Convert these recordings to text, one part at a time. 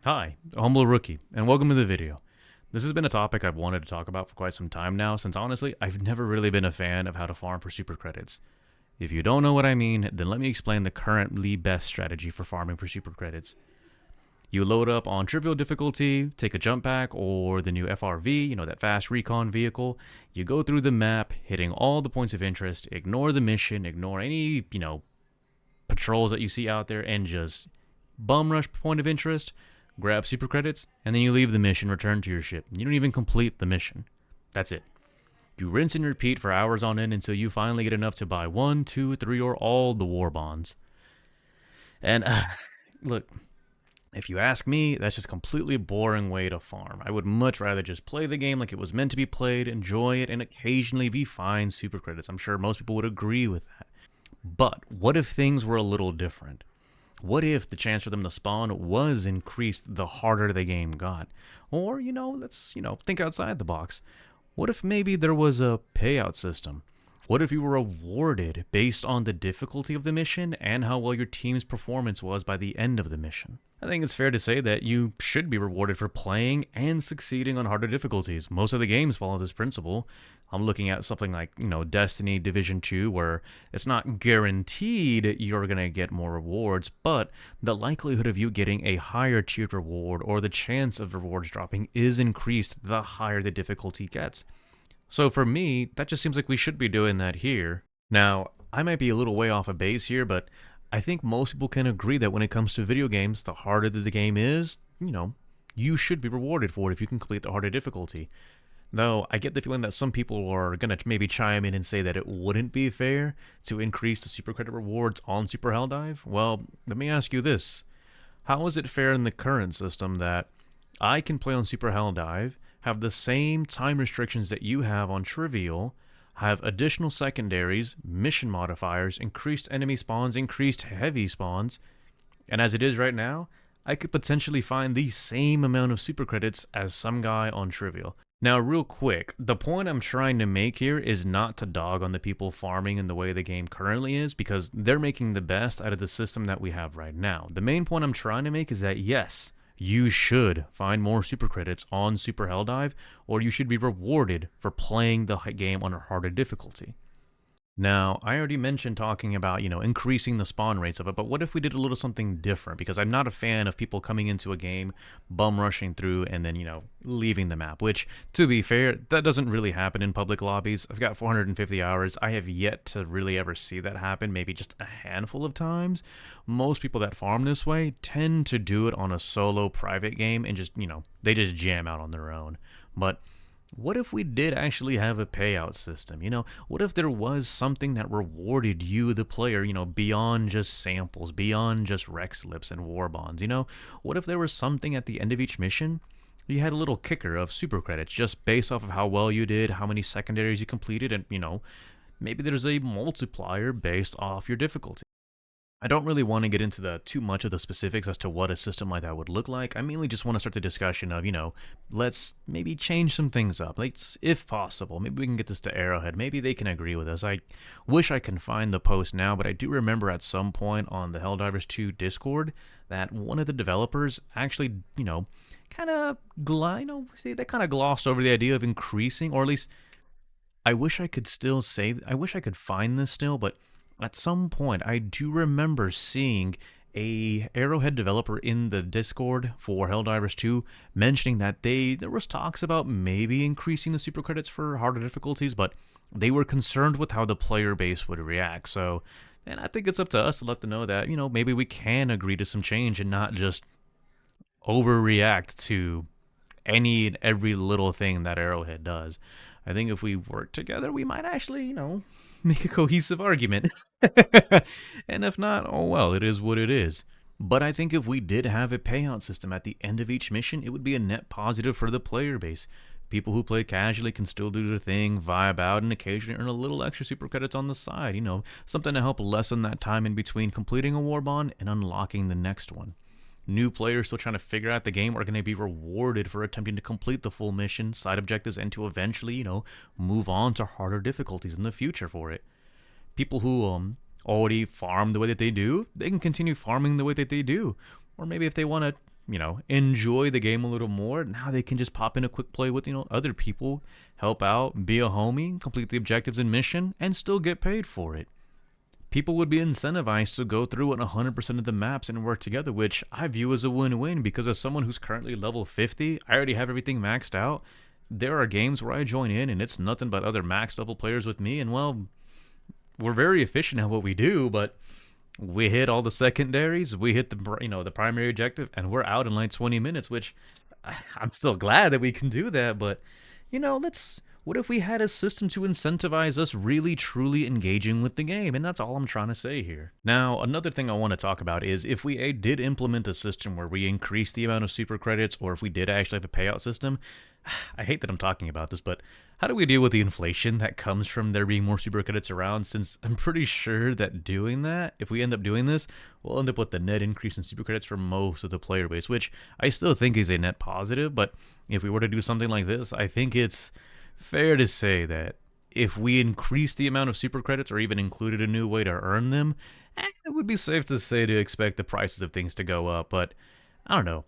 Hi, Humble Rookie, and welcome to the video. This has been a topic I've wanted to talk about for quite some time now, since honestly, I've never really been a fan of how to farm for super credits. If you don't know what I mean, then let me explain the currently best strategy for farming for super credits. You load up on trivial difficulty, take a jump pack, or the new FRV, that fast recon vehicle. You go through the map, hitting all the points of interest, ignore the mission, ignore any, patrols that you see out there, and just bum rush point of interest, grab super credits, and then you leave the mission, return to your ship. You don't even complete the mission. That's it. You rinse and repeat for hours on end until you finally get enough to buy one, two, three, or all the war bonds. And look, if you ask me, that's just a completely boring way to farm. I would much rather just play the game like it was meant to be played, enjoy it, and occasionally be fine super credits. I'm sure most people would agree with that. But what if things were a little different? What if the chance for them to spawn was increased the harder the game got? Or, let's, think outside the box. What if maybe there was a payout system? What if you were rewarded based on the difficulty of the mission and how well your team's performance was by the end of the mission? I think it's fair to say that you should be rewarded for playing and succeeding on harder difficulties. Most of the games follow this principle. I'm looking at something like, Destiny Division 2, where it's not guaranteed you're going to get more rewards, but the likelihood of you getting a higher tiered reward or the chance of rewards dropping is increased the higher the difficulty gets. So for me, that just seems like we should be doing that here. Now, I might be a little way off a base here, but I think most people can agree that when it comes to video games, the harder the game is, you should be rewarded for it if you can complete the harder difficulty. Though, I get the feeling that some people are going to maybe chime in and say that it wouldn't be fair to increase the super credit rewards on Super Helldive. Well, let me ask you this. How is it fair in the current system that I can play on Super Helldive, have the same time restrictions that you have on Trivial, have additional secondaries, mission modifiers, increased enemy spawns, increased heavy spawns, and as it is right now, I could potentially find the same amount of super credits as some guy on Trivial. Now, real quick, the point I'm trying to make here is not to dog on the people farming in the way the game currently is, because they're making the best out of the system that we have right now. The main point I'm trying to make is that yes, you should find more super credits on Super Helldive, or you should be rewarded for playing the game on a harder difficulty. Now, I already mentioned talking about, increasing the spawn rates of it, but what if we did a little something different? Because I'm not a fan of people coming into a game, bum rushing through, and then, leaving the map, which, to be fair, that doesn't really happen in public lobbies. I've got 450 hours. I have yet to really ever see that happen, maybe just a handful of times. Most people that farm this way tend to do it on a solo private game and just, they just jam out on their own. But what if we did actually have a payout system? What if there was something that rewarded you, the player, beyond just samples, beyond just rec slips and war bonds? What if there was something at the end of each mission? You had a little kicker of super credits just based off of how well you did, how many secondaries you completed, and, maybe there's a multiplier based off your difficulty. I don't really want to get into too much of the specifics as to what a system like that would look like. I mainly just want to start the discussion of, let's maybe change some things up. If possible, maybe we can get this to Arrowhead. Maybe they can agree with us. I wish I can find the post now, but I do remember at some point on the Helldivers 2 Discord that one of the developers actually, kind of, they kind of glossed over the idea of increasing, or at least I wish I could find this still, but at some point, I do remember seeing a Arrowhead developer in the Discord for Helldivers 2 mentioning that there was talks about maybe increasing the super credits for harder difficulties, but they were concerned with how the player base would react. So, and I think it's up to us to let them know that, maybe we can agree to some change and not just overreact to any and every little thing that Arrowhead does. I think if we work together, we might actually, make a cohesive argument. And if not, oh well, it is what it is. But I think if we did have a payout system at the end of each mission, it would be a net positive for the player base. People who play casually can still do their thing, vibe out, and occasionally earn a little extra super credits on the side, something to help lessen that time in between completing a war bond and unlocking the next one. New players still trying to figure out the game are going to be rewarded for attempting to complete the full mission, side objectives, and to eventually, move on to harder difficulties in the future for it. People who already farm the way that they do, they can continue farming the way that they do. Or maybe if they want to enjoy the game a little more, now they can just pop in a quick play with, other people, help out, be a homie, complete the objectives and mission, and still get paid for it. People would be incentivized to go through 100% of the maps and work together, which I view as a win-win because as someone who's currently level 50, I already have everything maxed out. There are games where I join in and it's nothing but other max level players with me, and well, we're very efficient at what we do, but we hit all the secondaries, we hit the primary objective, and we're out in like 20 minutes, which I'm still glad that we can do that, but what if we had a system to incentivize us really truly engaging with the game? And that's all I'm trying to say here. Now, another thing I want to talk about is if we did implement a system where we increase the amount of super credits, or if we did actually have a payout system, I hate that I'm talking about this, but how do we deal with the inflation that comes from there being more super credits around? Since I'm pretty sure that doing that, if we end up doing this, we'll end up with the net increase in super credits for most of the player base, which I still think is a net positive. But if we were to do something like this, I think it's fair to say that if we increase the amount of super credits or even included a new way to earn them, it would be safe to say to expect the prices of things to go up. But I don't know.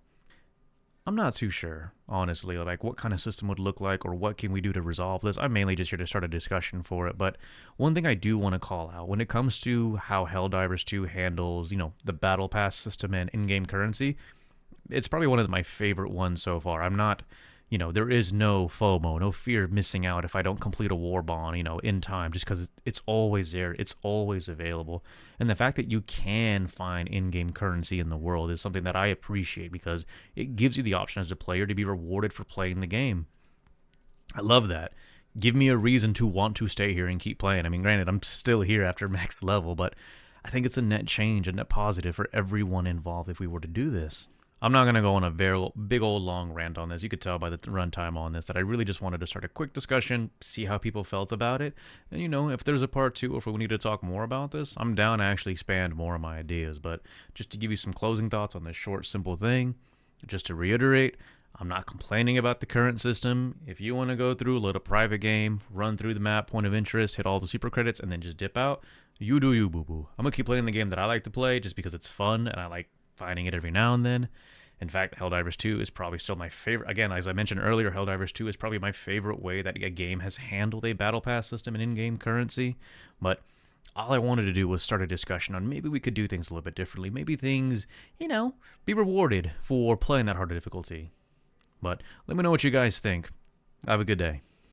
I'm not too sure, honestly, like what kind of system would look like or what can we do to resolve this. I'm mainly just here to start a discussion for it. But one thing I do want to call out when it comes to how Helldivers 2 handles, the battle pass system and in-game currency, it's probably one of my favorite ones so far. I'm not, there is no FOMO, no fear of missing out if I don't complete a war bond, in time, just because it's always there, it's always available. And the fact that you can find in-game currency in the world is something that I appreciate because it gives you the option as a player to be rewarded for playing the game. I love that. Give me a reason to want to stay here and keep playing. I mean, granted, I'm still here after max level, but I think it's a net change, a net positive for everyone involved if we were to do this. I'm not going to go on a very big old long rant on this. You could tell by the runtime on this that I really just wanted to start a quick discussion, see how people felt about it. And, if there's a part 2 or if we need to talk more about this, I'm down to actually expand more of my ideas. But just to give you some closing thoughts on this short, simple thing, just to reiterate, I'm not complaining about the current system. If you want to go through, load a private game, run through the map, point of interest, hit all the super credits, and then just dip out, you do you, boo-boo. I'm going to keep playing the game that I like to play just because it's fun and I like finding it every now and then. In fact, Helldivers 2 is probably still my favorite. Again, as I mentioned earlier, Helldivers 2 is probably my favorite way that a game has handled a battle pass system and in-game currency. But all I wanted to do was start a discussion on maybe we could do things a little bit differently. Maybe things, be rewarded for playing that harder difficulty. But let me know what you guys think. Have a good day.